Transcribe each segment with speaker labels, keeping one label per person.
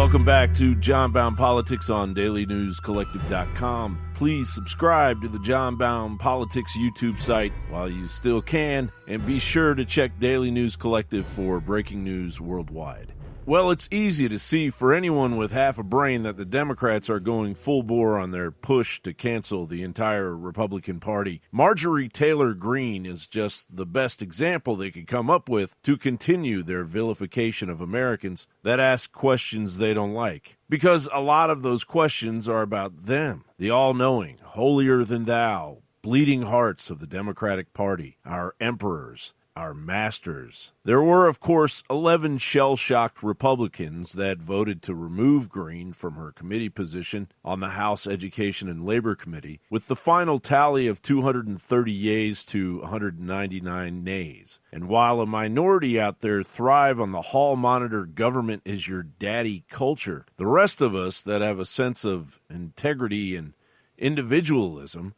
Speaker 1: Welcome back to John Bound Politics on DailyNewsCollective.com. Please subscribe to the John Bound Politics YouTube site while you still can, and be sure to check Daily News Collective for breaking news worldwide. Well, it's easy to see for anyone with half a brain that the Democrats are going full bore on their push to cancel the entire Republican Party. Marjorie Taylor Greene is just the best example they could come up with to continue their vilification of Americans that ask questions they don't like. Because a lot of those questions are about them, the all-knowing, holier-than-thou, bleeding hearts of the Democratic Party, our emperors, our masters. There were, of course, 11 shell-shocked Republicans that voted to remove Greene from her committee position on the House Education and Labor Committee, with the final tally of 230 yeas to 199 nays. And while a minority out there thrive on the hall-monitor government is your daddy culture, the rest of us that have a sense of integrity and individualism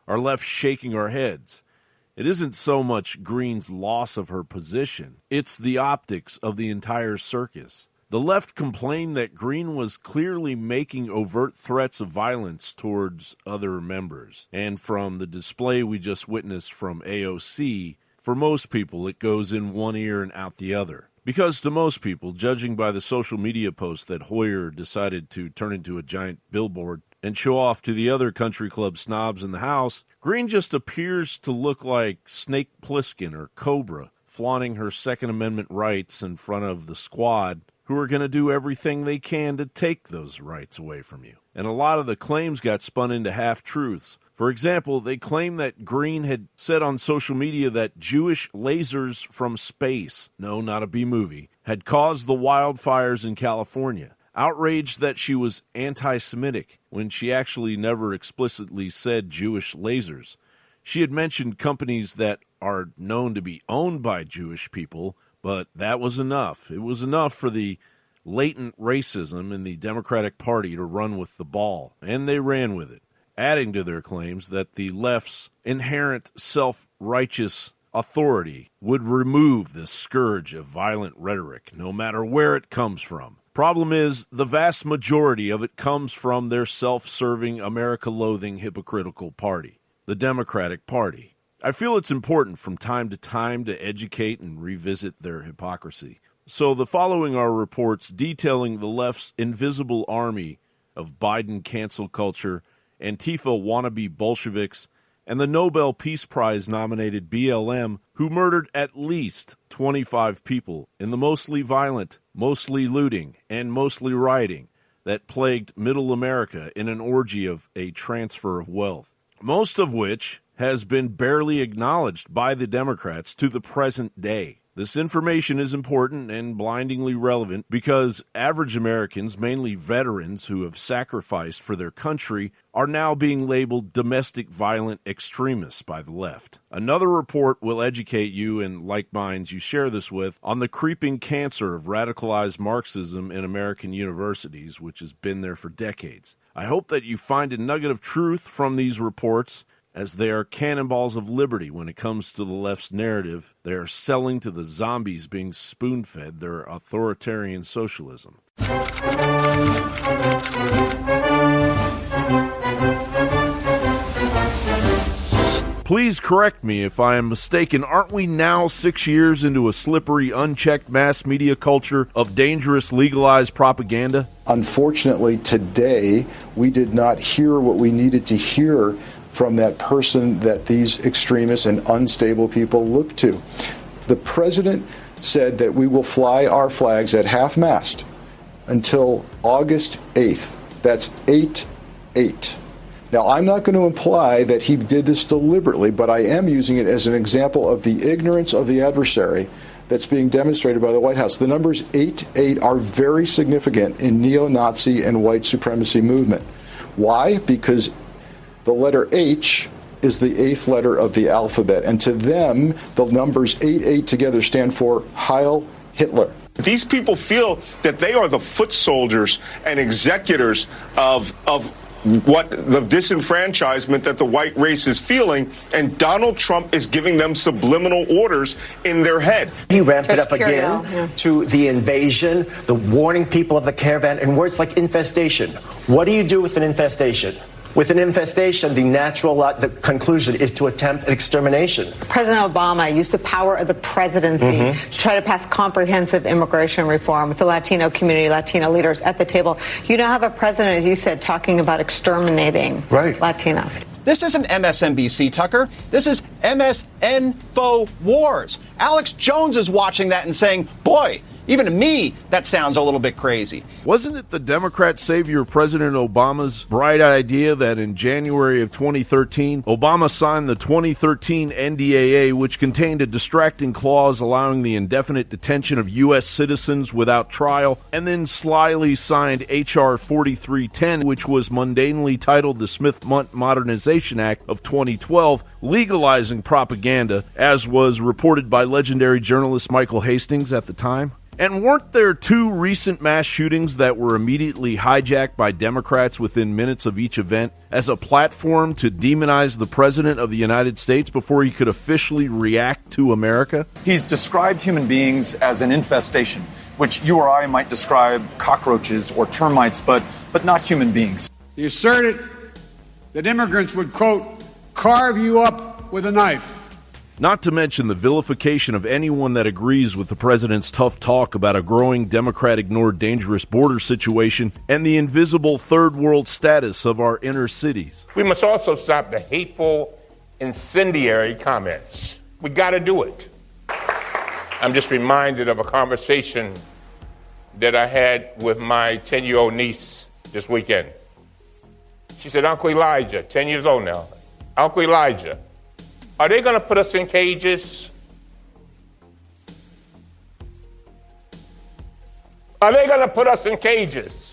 Speaker 1: are left shaking our heads. It isn't so much Greene's loss of her position, it's the optics of the entire circus. The left complained that Greene was clearly making overt threats of violence towards other members. And from the display we just witnessed from AOC, for most people it goes in one ear and out the other. Because to most people, judging by the social media post that Hoyer decided to turn into a giant billboard and show off to the other country club snobs in the House, Greene just appears to look like Snake Plissken or Cobra, flaunting her Second Amendment rights in front of the squad, who are going to do everything they can to take those rights away from you. And a lot of the claims got spun into half-truths. For example, they claim that Greene had said on social media that Jewish lasers from space, no, not a B-movie, had caused the wildfires in California. Outraged that she was anti-Semitic when she actually never explicitly said Jewish lasers. She had mentioned companies that are known to be owned by Jewish people, but that was enough. It was enough for the latent racism in the Democratic Party to run with the ball, and they ran with it, adding to their claims that the left's inherent self-righteous authority would remove this scourge of violent rhetoric, no matter where it comes from. Problem is, the vast majority of it comes from their self-serving, America-loathing, hypocritical party, the Democratic Party. I feel it's important from time to time to educate and revisit their hypocrisy. So the following are reports detailing the left's invisible army of Biden cancel culture, Antifa wannabe Bolsheviks, and the Nobel Peace Prize nominated BLM, who murdered at least 25 people in the mostly violent, mostly looting, and mostly rioting that plagued middle America in an orgy of a transfer of wealth, most of which has been barely acknowledged by the Democrats to the present day. This information is important and blindingly relevant because average Americans, mainly veterans who have sacrificed for their country, are now being labeled domestic violent extremists by the left. Another report will educate you and like minds you share this with on the creeping cancer of radicalized Marxism in American universities, which has been there for decades. I hope that you find a nugget of truth from these reports, as they are cannonballs of liberty when it comes to the left's narrative. They are selling to the zombies being spoon-fed their authoritarian socialism. Please correct me if I am mistaken. Aren't we now 6 years into a slippery, unchecked mass media culture of dangerous, legalized propaganda?
Speaker 2: Unfortunately, today, we did not hear what we needed to hear from that person that these extremists and unstable people look to. The president said that we will fly our flags at half-mast until August 8th. That's 8/8. Now, I'm not going to imply that he did this deliberately, but I am using it as an example of the ignorance of the adversary that's being demonstrated by the White House. The numbers 8/8 are very significant in neo-Nazi and white supremacy movement. Why? Because the letter H is the 8th letter of the alphabet, and to them, the numbers 8/8 together stand for Heil Hitler.
Speaker 3: These people feel that they are the foot soldiers and executors of what the disenfranchisement that the white race is feeling, and Donald Trump is giving them subliminal orders in their head.
Speaker 4: He ramped it up again to the invasion, the warning people of the caravan, and words like infestation. What do you do with an infestation? With an infestation, the conclusion is to attempt an extermination.
Speaker 5: President Obama used the power of the presidency to try to pass comprehensive immigration reform with the Latino community, Latino leaders at the table. You now have a president, as you said, talking about exterminating Latinos.
Speaker 6: This isn't MSNBC, Tucker. This is MSNFO-Wars. Alex Jones is watching that and saying, boy, even to me, that sounds a little bit crazy.
Speaker 1: Wasn't it the Democrat savior President Obama's bright idea that in January of 2013, Obama signed the 2013 NDAA, which contained a distracting clause allowing the indefinite detention of U.S. citizens without trial, and then slyly signed H.R. 4310, which was mundanely titled the Smith-Mundt Modernization Act of 2012, legalizing propaganda, as was reported by legendary journalist Michael Hastings at the time? And weren't there two recent mass shootings that were immediately hijacked by Democrats within minutes of each event as a platform to demonize the President of the United States before he could officially react to America?
Speaker 7: He's described human beings as an infestation, which you or I might describe cockroaches or termites, but not human beings.
Speaker 8: He asserted that immigrants would, quote, carve you up with a knife.
Speaker 1: Not to mention the vilification of anyone that agrees with the president's tough talk about a growing Democrat-ignored dangerous border situation and the invisible third world status of our inner cities.
Speaker 9: We must also stop the hateful, incendiary comments. We got to do it. I'm just reminded of a conversation that I had with my 10-year-old niece this weekend. She said, Uncle Elijah, 10 years old now, Uncle Elijah, are they going to put us in cages? Are they going to put us in cages?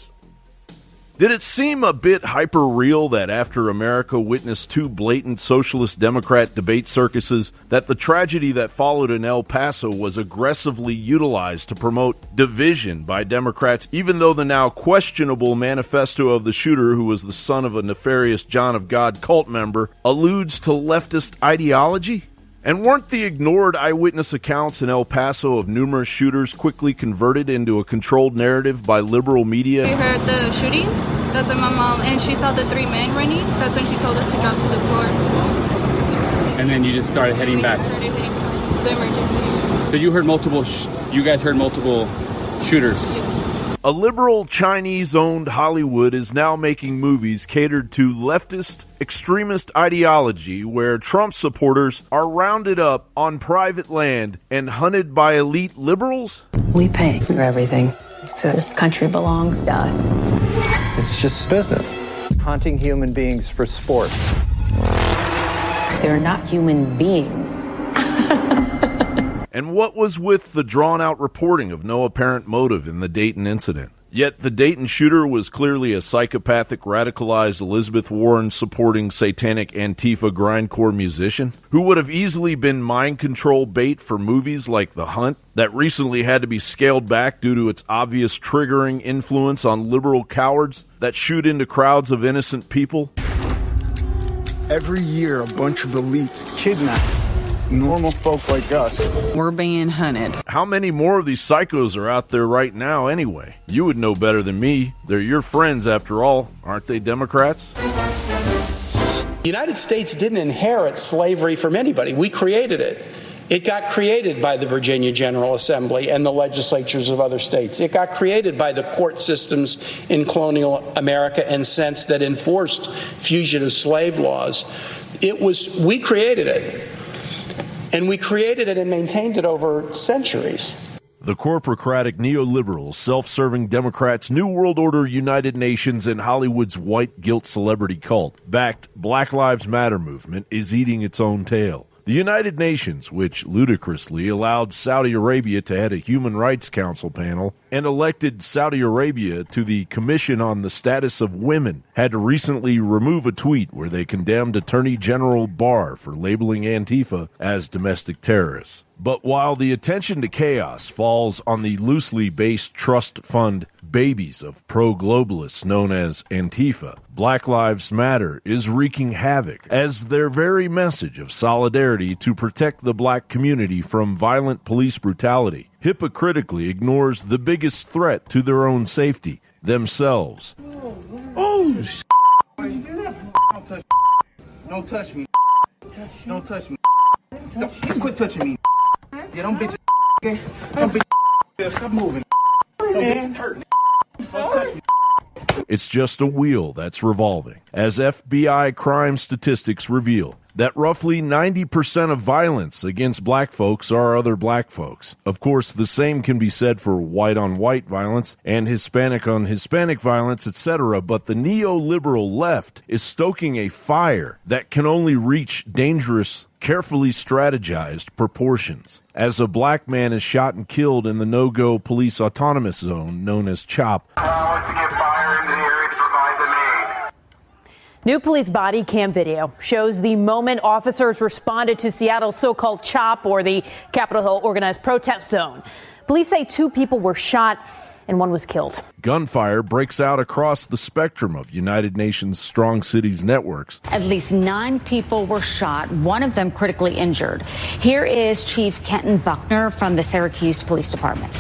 Speaker 1: Did it seem a bit hyper-real that after America witnessed two blatant socialist Democrat debate circuses, that the tragedy that followed in El Paso was aggressively utilized to promote division by Democrats, even though the now questionable manifesto of the shooter, who was the son of a nefarious John of God cult member, alludes to leftist ideology? And weren't the ignored eyewitness accounts in El Paso of numerous shooters quickly converted into a controlled narrative by liberal media?
Speaker 10: We heard the shooting. That's when my mom, and she saw the three men running. That's when she told us to drop to the floor.
Speaker 11: And then you just started heading back?
Speaker 10: Just started heading to the emergency.
Speaker 11: So you heard you guys heard multiple shooters?
Speaker 10: Yes.
Speaker 1: A liberal Chinese-owned Hollywood is now making movies catered to leftist extremist ideology where Trump supporters are rounded up on private land and hunted by elite liberals?
Speaker 12: We pay for everything, so this country belongs to us.
Speaker 13: It's just business. Hunting human beings for sport.
Speaker 12: They're not human beings.
Speaker 1: And what was with the drawn-out reporting of no apparent motive in the Dayton incident? Yet the Dayton shooter was clearly a psychopathic, radicalized Elizabeth Warren-supporting satanic Antifa grindcore musician who would have easily been mind control bait for movies like The Hunt that recently had to be scaled back due to its obvious triggering influence on liberal cowards that shoot into crowds of innocent people.
Speaker 14: Every year, a bunch of elites kidnap normal folk like us.
Speaker 15: We're being hunted.
Speaker 1: How many more of these psychos are out there right now anyway? You would know better than me. They're your friends after all. Aren't they Democrats?
Speaker 16: The United States didn't inherit slavery from anybody. We created it. It got created by the Virginia General Assembly and the legislatures of other states. It got created by the court systems in colonial America and since that enforced fugitive slave laws. We created it. And we created it and maintained it over centuries.
Speaker 1: The corporocratic neoliberals, self-serving Democrats, New World Order, United Nations, and Hollywood's white guilt celebrity cult-backed Black Lives Matter movement is eating its own tail. The United Nations, which ludicrously allowed Saudi Arabia to head a Human Rights Council panel and elected Saudi Arabia to the Commission on the Status of Women, had to recently remove a tweet where they condemned Attorney General Barr for labeling Antifa as domestic terrorists. But while the attention to chaos falls on the loosely based trust fund babies of pro-globalists known as Antifa. Black Lives Matter is wreaking havoc as their very message of solidarity to protect the black community from violent police brutality hypocritically ignores the biggest threat to their own safety, themselves.
Speaker 15: Oh, don't touch me. Don't touch me. Don't touch me. Don't quit touching me. Yeah, don't bitch. Don't bitch. Stop moving. Don't bitch hurt. Don't touch me.
Speaker 1: It's just a wheel that's revolving, as FBI crime statistics reveal that roughly 90% of violence against black folks are other black folks. Of course, the same can be said for white-on-white violence and Hispanic-on-Hispanic violence, etc., but the neoliberal left is stoking a fire that can only reach dangerous, carefully strategized proportions. As a black man is shot and killed in the no-go police autonomous zone known as CHOP,
Speaker 17: new police body cam video shows the moment officers responded to Seattle's so-called CHOP, or the Capitol Hill Organized Protest Zone. Police say 2 people were shot and 1 was killed.
Speaker 1: Gunfire breaks out across the spectrum of United Nations Strong Cities networks.
Speaker 18: At least 9 people were shot, 1 of them critically injured. Here is Chief Kenton Buckner from the Syracuse Police Department.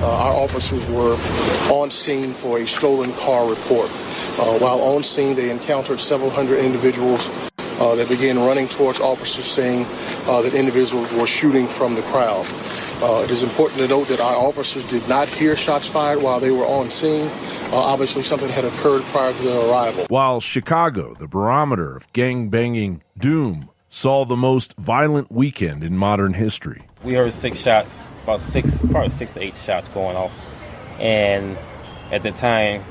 Speaker 19: Our officers were on scene for a stolen car report. While on scene, they encountered several hundred individuals that began running towards officers, saying that individuals were shooting from the crowd. It is important to note that our officers did not hear shots fired while they were on scene. Obviously, something had occurred prior to their arrival.
Speaker 1: While Chicago, the barometer of gang-banging doom, saw the most violent weekend in modern history.
Speaker 20: We heard 6 shots, probably 6 to 8 shots going off. And at the time,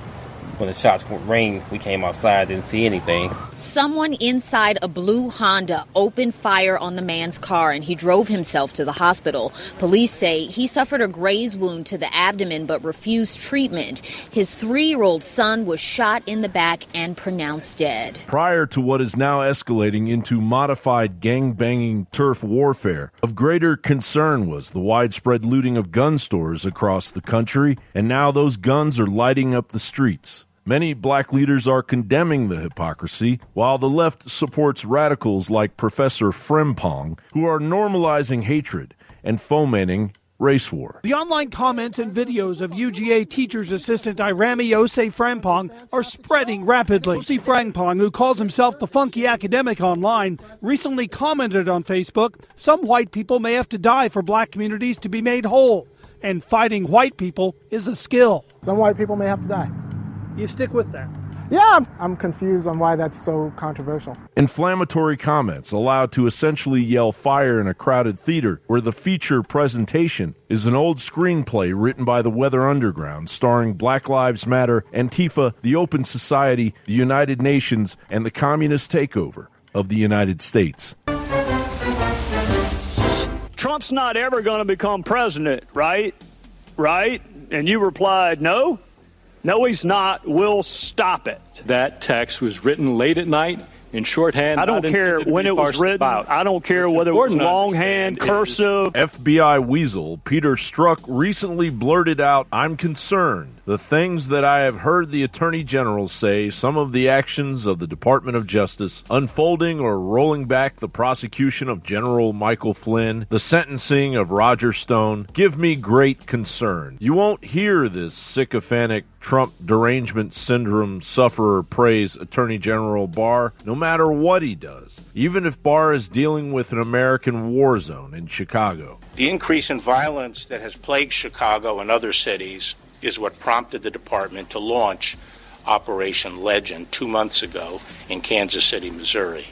Speaker 20: when the shots rang, we came outside, didn't see anything.
Speaker 21: Someone inside a blue Honda opened fire on the man's car, and he drove himself to the hospital. Police say he suffered a graze wound to the abdomen but refused treatment. His 3-year-old son was shot in the back and pronounced dead.
Speaker 1: Prior to what is now escalating into modified gang-banging turf warfare, of greater concern was the widespread looting of gun stores across the country, and now those guns are lighting up the streets. Many black leaders are condemning the hypocrisy, while the left supports radicals like Professor Frimpong, who are normalizing hatred and fomenting race war.
Speaker 22: The online comments and videos of UGA teacher's assistant Irami Osei Frimpong are spreading rapidly. Osei Frimpong, who calls himself the funky academic online, recently commented on Facebook, "Some white people may have to die for black communities to be made whole, and fighting white people is a skill."
Speaker 23: Some white people may have to die.
Speaker 22: You stick with that?
Speaker 23: Yeah, I'm confused on why that's so controversial.
Speaker 1: Inflammatory comments allowed to essentially yell fire in a crowded theater where the feature presentation is an old screenplay written by the Weather Underground starring Black Lives Matter, Antifa, the Open Society, the United Nations, and the communist takeover of the United States.
Speaker 24: Trump's not ever going to become president, right? Right? And you replied, no? No, he's not. We'll stop it.
Speaker 11: That text was written late at night in shorthand.
Speaker 24: I don't care when it was written. I don't care whether it was longhand, cursive.
Speaker 1: FBI weasel Peter Strzok recently blurted out, "I'm concerned. The things that I have heard the Attorney General say, some of the actions of the Department of Justice, unfolding or rolling back the prosecution of General Michael Flynn, the sentencing of Roger Stone, give me great concern." You won't hear this sycophantic Trump derangement syndrome sufferer praise Attorney General Barr, no matter what he does, even if Barr is dealing with an American war zone in Chicago.
Speaker 25: The increase in violence that has plagued Chicago and other cities is what prompted the department to launch Operation Legend 2 months ago in Kansas City, Missouri.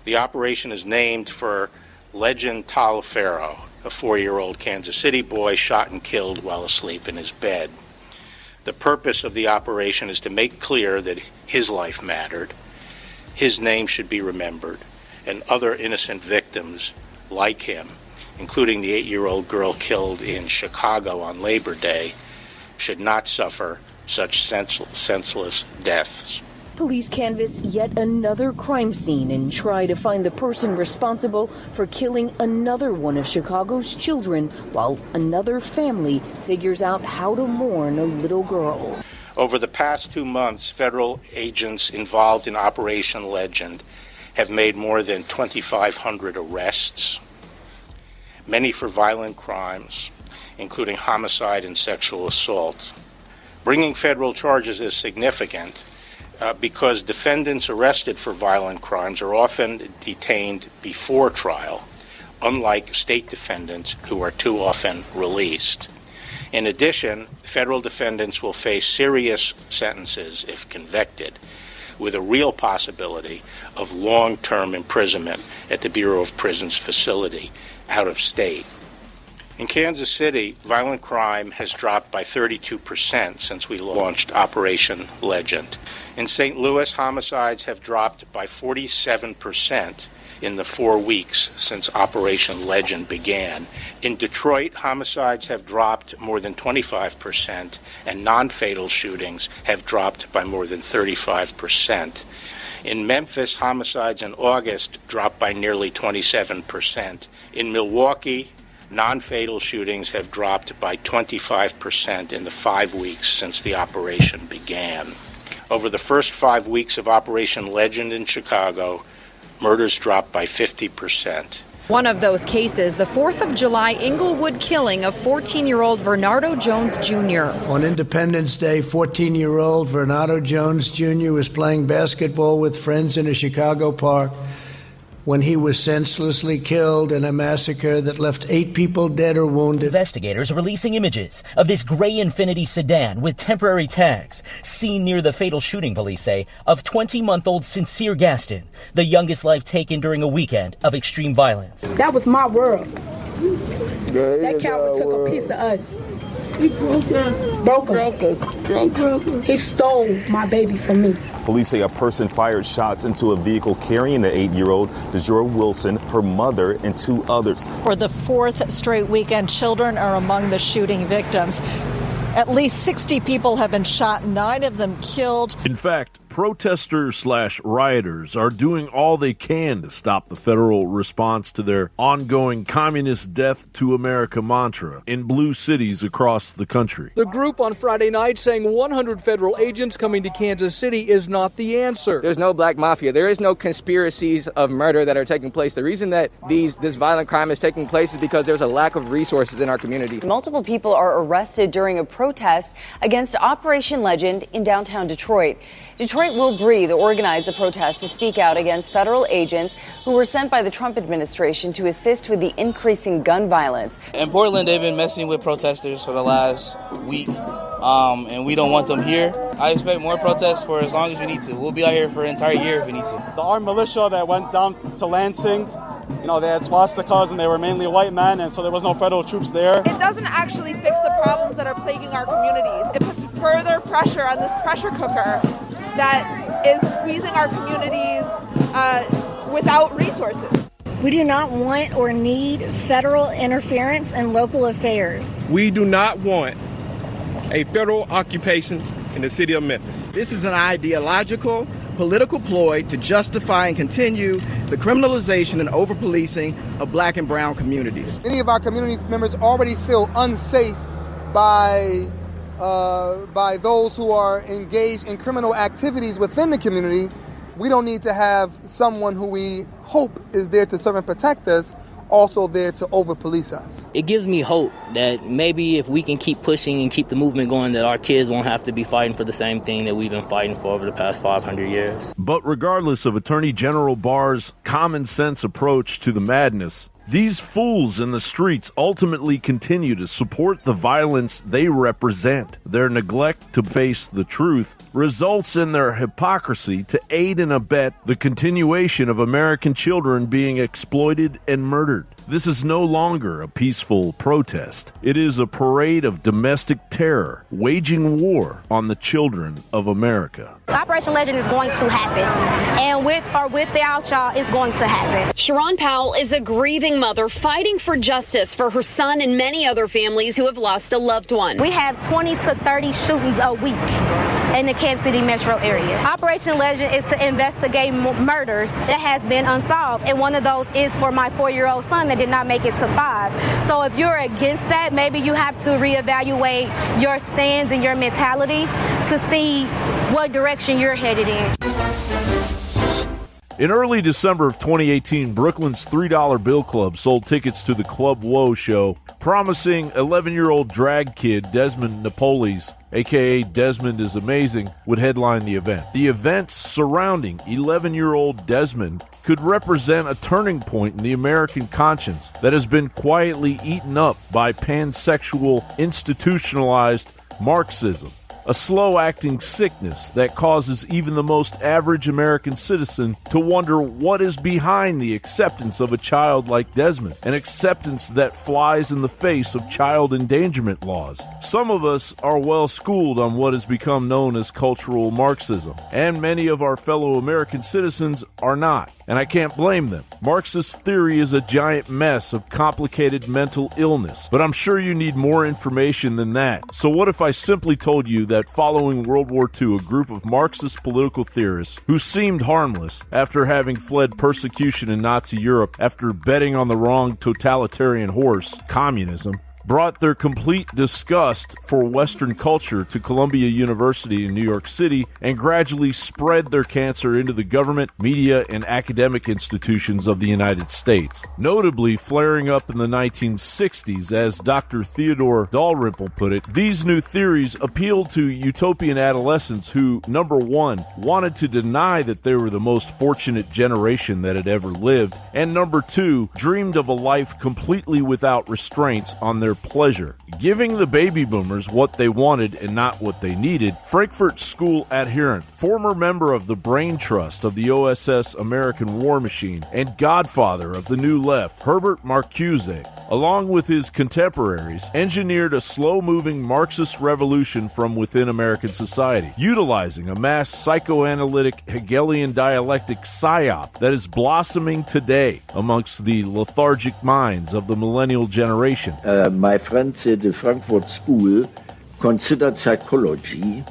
Speaker 25: The operation is named for Legend Taliaferro, a 4-year-old Kansas City boy shot and killed while asleep in his bed. The purpose of the operation is to make clear that his life mattered, his name should be remembered, and other innocent victims like him, including the 8-year-old girl killed in Chicago on Labor Day, should not suffer such senseless deaths.
Speaker 2: Police canvass yet another crime scene and try to find the person responsible for killing another one of Chicago's children, while another family figures out how to mourn a little girl.
Speaker 25: Over the past 2 months, federal agents involved in Operation Legend have made more than 2,500 arrests, many for violent crimes, including homicide and sexual assault. Bringing federal charges is significant because defendants arrested for violent crimes are often detained before trial, unlike state defendants who are too often released. In addition, federal defendants will face serious sentences if convicted, with a real possibility of long-term imprisonment at the Bureau of Prisons facility out of state. In Kansas City, violent crime has dropped by 32% since we launched Operation Legend. In St. Louis, homicides have dropped by 47% in the 4 weeks since Operation Legend began. In Detroit, homicides have dropped more than 25%, and non-fatal shootings have dropped by more than 35%. In Memphis, homicides in August dropped by nearly 27%. In Milwaukee, non-fatal shootings have dropped by 25% in the 5 weeks since the operation began. Over the first 5 weeks of Operation Legend in Chicago, murders dropped by 50%.
Speaker 3: One of those cases, the 4th of July Inglewood killing of 14-year-old Vernardo Jones Jr.
Speaker 4: On Independence Day, 14-year-old Vernardo Jones Jr. was playing basketball with friends in a Chicago park when he was senselessly killed in a massacre that left 8 people dead or wounded.
Speaker 5: Investigators are releasing images of this gray Infiniti sedan with temporary tags seen near the fatal shooting, police say, of 20-month-old Sincere Gaston, the youngest life taken during a weekend of extreme violence.
Speaker 6: That was my world. That coward took a piece of us. He broke us. He stole my baby from me.
Speaker 26: Police say a person fired shots into a vehicle carrying the 8-year-old, DeJora Wilson, her mother, and 2 others.
Speaker 27: For the 4th straight weekend, children are among the shooting victims. At least 60 people have been shot, 9 of them killed.
Speaker 1: In fact, protesters/rioters are doing all they can to stop the federal response to their ongoing communist death to America mantra in blue cities across the country.
Speaker 28: The group on Friday night saying 100 federal agents coming to Kansas City is not the answer.
Speaker 29: There's no black mafia. There is no conspiracies of murder that are taking place. The reason that this violent crime is taking place is because there's a lack of resources in our community.
Speaker 30: Multiple people are arrested during a protest against Operation Legend in downtown Detroit. Detroit Will Breathe organized the protest to speak out against federal agents who were sent by the Trump administration to assist with the increasing gun violence.
Speaker 31: In Portland, they've been messing with protesters for the last week, and we don't want them here. I expect more protests for as long as we need to. We'll be out here for an entire year if we need to.
Speaker 32: The armed militia that went down to Lansing, they had swastikas and they were mainly white men, and so there was no federal troops there.
Speaker 33: It doesn't actually fix the problems that are plaguing our communities. It puts further pressure on this pressure cooker that is squeezing our communities without resources.
Speaker 34: We do not want or need federal interference in local affairs.
Speaker 35: We do not want a federal occupation in the city of Memphis.
Speaker 36: This is an ideological, political ploy to justify and continue the criminalization and over-policing of black and brown communities.
Speaker 37: Many of our community members already feel unsafe by those who are engaged in criminal activities within the community. We don't need to have someone who we hope is there to serve and protect us also there to over-police us.
Speaker 38: It gives me hope that maybe if we can keep pushing and keep the movement going, that our kids won't have to be fighting for the same thing that we've been fighting for over the past 500 years.
Speaker 1: But regardless of Attorney General Barr's common sense approach to the madness, these fools in the streets ultimately continue to support the violence they represent. Their neglect to face the truth results in their hypocrisy to aid and abet the continuation of American children being exploited and murdered. This is no longer a peaceful protest. It is a parade of domestic terror, waging war on the children of America.
Speaker 34: Operation Legend is going to happen, and with or without y'all, it's going to happen.
Speaker 3: Sharon Powell is a grieving mother fighting for justice for her son and many other families who have lost a loved one.
Speaker 34: We have 20 to 30 shootings a week in the Kansas City metro area. Operation Legend is to investigate murders that has been unsolved, and one of those is for my 4-year-old son that did not make it to 5. So if you're against that, maybe you have to reevaluate your stance and your mentality to see what direction you're headed in.
Speaker 1: In early December of 2018, Brooklyn's $3 Bill Club sold tickets to the Club Woe show, promising 11-year-old drag kid Desmond Napoles, a.k.a. Desmond is Amazing, would headline the event. The events surrounding 11-year-old Desmond could represent a turning point in the American conscience that has been quietly eaten up by pansexual, institutionalized Marxism. A slow-acting sickness that causes even the most average American citizen to wonder what is behind the acceptance of a child like Desmond, an acceptance that flies in the face of child endangerment laws. Some of us are well schooled on what has become known as cultural Marxism, and many of our fellow American citizens are not, and I can't blame them. Marxist theory is a giant mess of complicated mental illness, but I'm sure you need more information than that. So what if I simply told you that following World War II, a group of Marxist political theorists who seemed harmless after having fled persecution in Nazi Europe after betting on the wrong totalitarian horse, communism, brought their complete disgust for Western culture to Columbia University in New York City and gradually spread their cancer into the government, media, and academic institutions of the United States. Notably, flaring up in the 1960s, as Dr. Theodore Dalrymple put it, these new theories appealed to utopian adolescents who, number one, wanted to deny that they were the most fortunate generation that had ever lived, and number two, dreamed of a life completely without restraints on their pleasure. Giving the baby boomers what they wanted and not what they needed, Frankfurt School adherent, former member of the brain trust of the OSS American War Machine, and godfather of the New Left, Herbert Marcuse, along with his contemporaries, engineered a slow-moving Marxist revolution from within American society, utilizing a mass psychoanalytic Hegelian dialectic psyop that is blossoming today amongst the lethargic minds of the millennial generation.
Speaker 7: My friend said the Frankfurt School considered psychology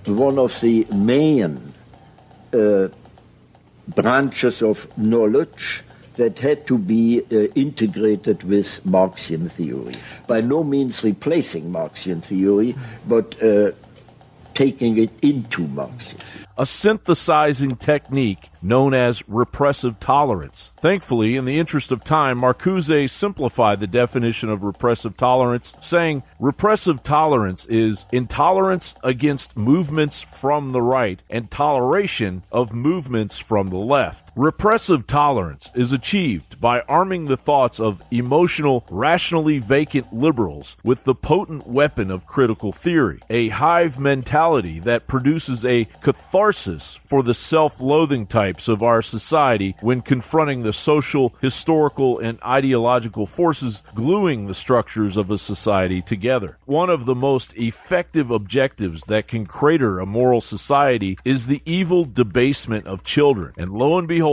Speaker 7: one of the main branches of knowledge that had to be integrated with Marxian theory. By no means replacing Marxian theory, but taking it into Marxism.
Speaker 1: A synthesizing technique known as repressive tolerance. Thankfully, in the interest of time, Marcuse simplified the definition of repressive tolerance, saying repressive tolerance is intolerance against movements from the right and toleration of movements from the left. Repressive tolerance is achieved by arming the thoughts of emotional, rationally vacant liberals with the potent weapon of critical theory, a hive mentality that produces a catharsis for the self-loathing types of our society when confronting the social, historical, and ideological forces gluing the structures of a society together. One of the most effective objectives that can crater a moral society is the evil debasement of children, and lo and behold,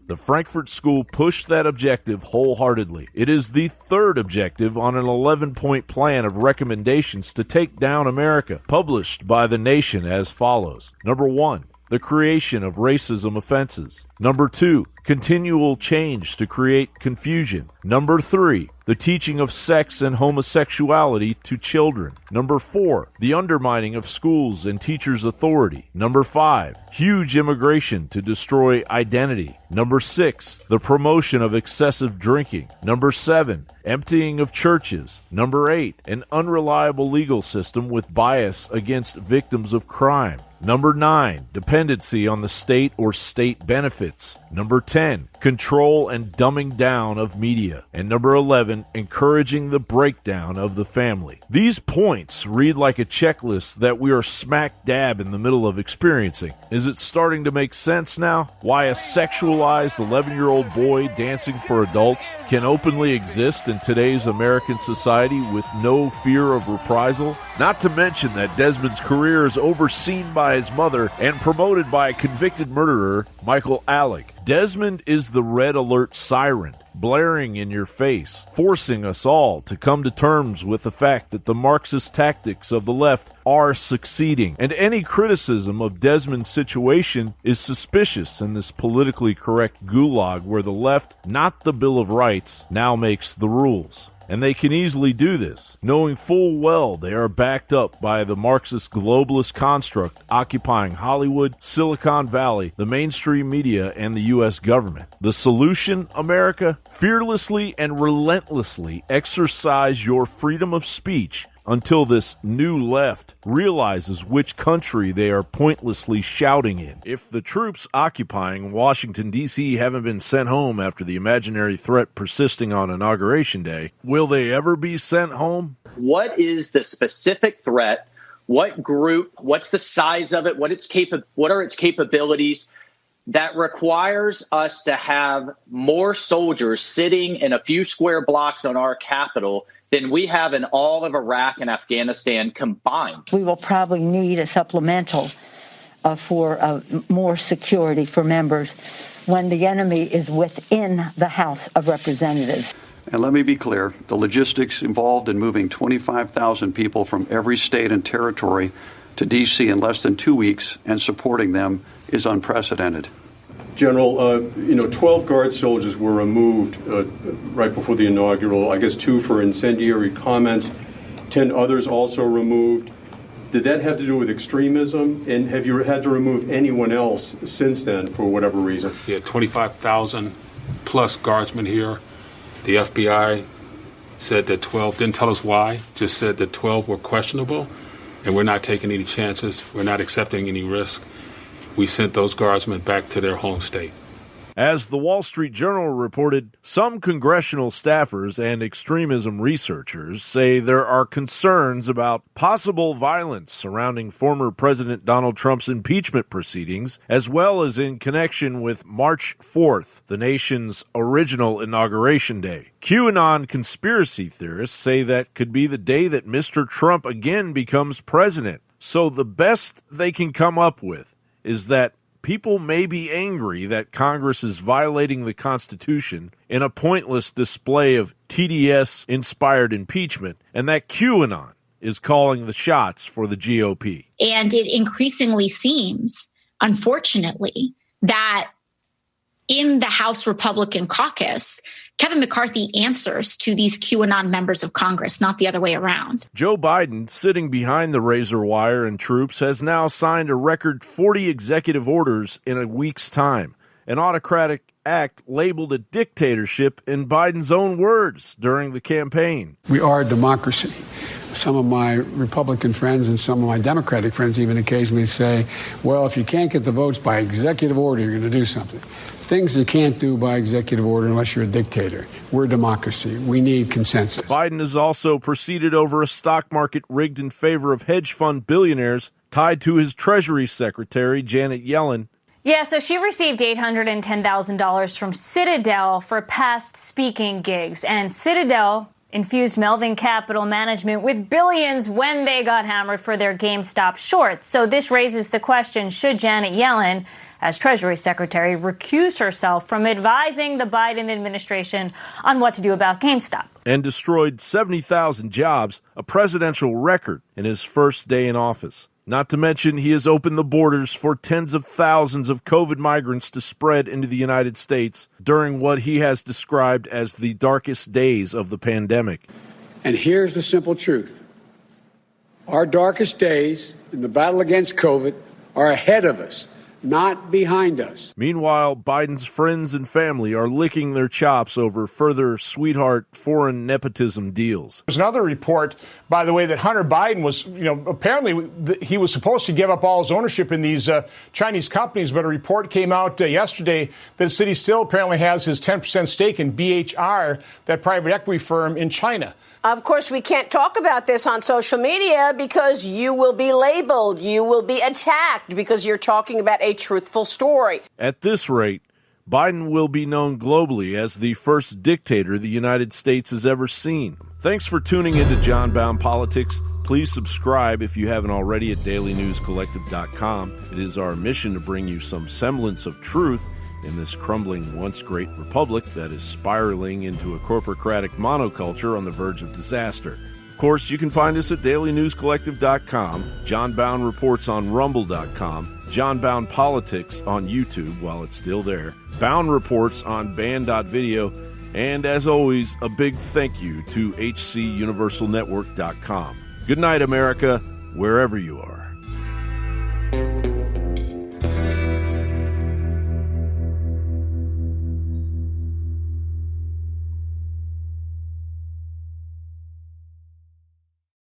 Speaker 1: the Frankfurt School pushed that objective wholeheartedly. It is the third objective on an 11-point plan of recommendations to take down America, published by The Nation as follows. Number 1, the creation of racism offenses. Number 2, continual change to create confusion. Number 3, the teaching of sex and homosexuality to children. Number 4, the undermining of schools and teachers' authority. Number 5, huge immigration to destroy identity. Number 6, the promotion of excessive drinking. Number 7, emptying of churches. Number 8, an unreliable legal system with bias against victims of crime. Number 9, dependency on the state or state benefits. Number 10, control and dumbing down of media. And number 11, encouraging the breakdown of the family. These points read like a checklist that we are smack dab in the middle of experiencing. Is it starting to make sense now? Why a sexualized 11-year-old boy dancing for adults can openly exist in today's American society with no fear of reprisal? Not to mention that Desmond's career is overseen by his mother and promoted by a convicted murderer, Michael Alec. Desmond is the red alert siren, blaring in your face, forcing us all to come to terms with the fact that the Marxist tactics of the left are succeeding. And any criticism of Desmond's situation is suspicious in this politically correct gulag where the left, not the Bill of Rights, now makes the rules. And they can easily do this, knowing full well they are backed up by the Marxist globalist construct occupying Hollywood, Silicon Valley, the mainstream media, and the U.S. government. The solution, America? Fearlessly and relentlessly exercise your freedom of speech until this new left realizes which country they are pointlessly shouting in. If the troops occupying Washington, D.C. haven't been sent home after the imaginary threat persisting on Inauguration Day, will they ever be sent home?
Speaker 2: What is the specific threat? What group? What's the size of it? What are its capabilities that requires us to have more soldiers sitting in a few square blocks on our Capitol than we have in all of Iraq and Afghanistan combined?
Speaker 8: We will probably need a supplemental for more security for members when the enemy is within the House of Representatives.
Speaker 9: And let me be clear, the logistics involved in moving 25,000 people from every state and territory to D.C. in less than 2 weeks and supporting them is unprecedented.
Speaker 10: General, 12 Guard soldiers were removed right before the inaugural, I guess 2 for incendiary comments, 10 others also removed. Did that have to do with extremism? And have you had to remove anyone else since then for whatever reason?
Speaker 11: Yeah, 25,000 plus guardsmen here. The FBI said that 12, didn't tell us why, just said that 12 were questionable, and we're not taking any chances. We're not accepting any risk. We sent those guardsmen back to their home state.
Speaker 1: As the Wall Street Journal reported, some congressional staffers and extremism researchers say there are concerns about possible violence surrounding former President Donald Trump's impeachment proceedings, as well as in connection with March 4th, the nation's original inauguration day. QAnon conspiracy theorists say that could be the day that Mr. Trump again becomes president. So the best they can come up with is that people may be angry that Congress is violating the Constitution in a pointless display of TDS-inspired impeachment, and that QAnon is calling the shots for the GOP.
Speaker 12: And it increasingly seems, unfortunately, that in the House Republican caucus, Kevin McCarthy answers to these QAnon members of Congress, not the other way around.
Speaker 1: Joe Biden, sitting behind the razor wire and troops, has now signed a record 40 executive orders in a week's time, an autocratic act labeled a dictatorship in Biden's own words during the campaign.
Speaker 13: We are a democracy. Some of my Republican friends and some of my Democratic friends even occasionally say, well, if you can't get the votes by executive order, you're going to do something. Things you can't do by executive order unless you're a dictator. We're a democracy. We need consensus.
Speaker 1: Biden has also proceeded over a stock market rigged in favor of hedge fund billionaires tied to his Treasury Secretary, Janet Yellen.
Speaker 14: Yeah, so she received $810,000 from Citadel for past speaking gigs. And Citadel infused Melvin Capital Management with billions when they got hammered for their GameStop shorts. So this raises the question, should Janet Yellen, as Treasury Secretary, recuse herself from advising the Biden administration on what to do about GameStop?
Speaker 1: And destroyed 70,000 jobs, a presidential record in his first day in office. Not to mention, he has opened the borders for tens of thousands of COVID migrants to spread into the United States during what he has described as the darkest days of the pandemic.
Speaker 13: And here's the simple truth. Our darkest days in the battle against COVID are ahead of us. not behind us.
Speaker 1: Meanwhile, Biden's friends and family are licking their chops over further sweetheart foreign nepotism deals.
Speaker 4: There's another report, by the way, that Hunter Biden was, apparently he was supposed to give up all his ownership in these Chinese companies, but a report came out yesterday that the city still apparently has his 10% stake in BHR, that private equity firm in China.
Speaker 5: Of course, we can't talk about this on social media because you will be labeled, you will be attacked because you're talking about a truthful story.
Speaker 1: At this rate, Biden will be known globally as the first dictator the United States has ever seen. Thanks for tuning into John Bound Politics. Please subscribe if you haven't already at dailynewscollective.com. It is our mission to bring you some semblance of truth in this crumbling once great republic that is spiraling into a corporocratic monoculture on the verge of disaster. Of course, you can find us at dailynewscollective.com, John Bound Reports on rumble.com, John Bound Politics on YouTube while it's still there, Bound Reports on band.video, and as always, a big thank you to hcuniversalnetwork.com. Good night, America, wherever you are.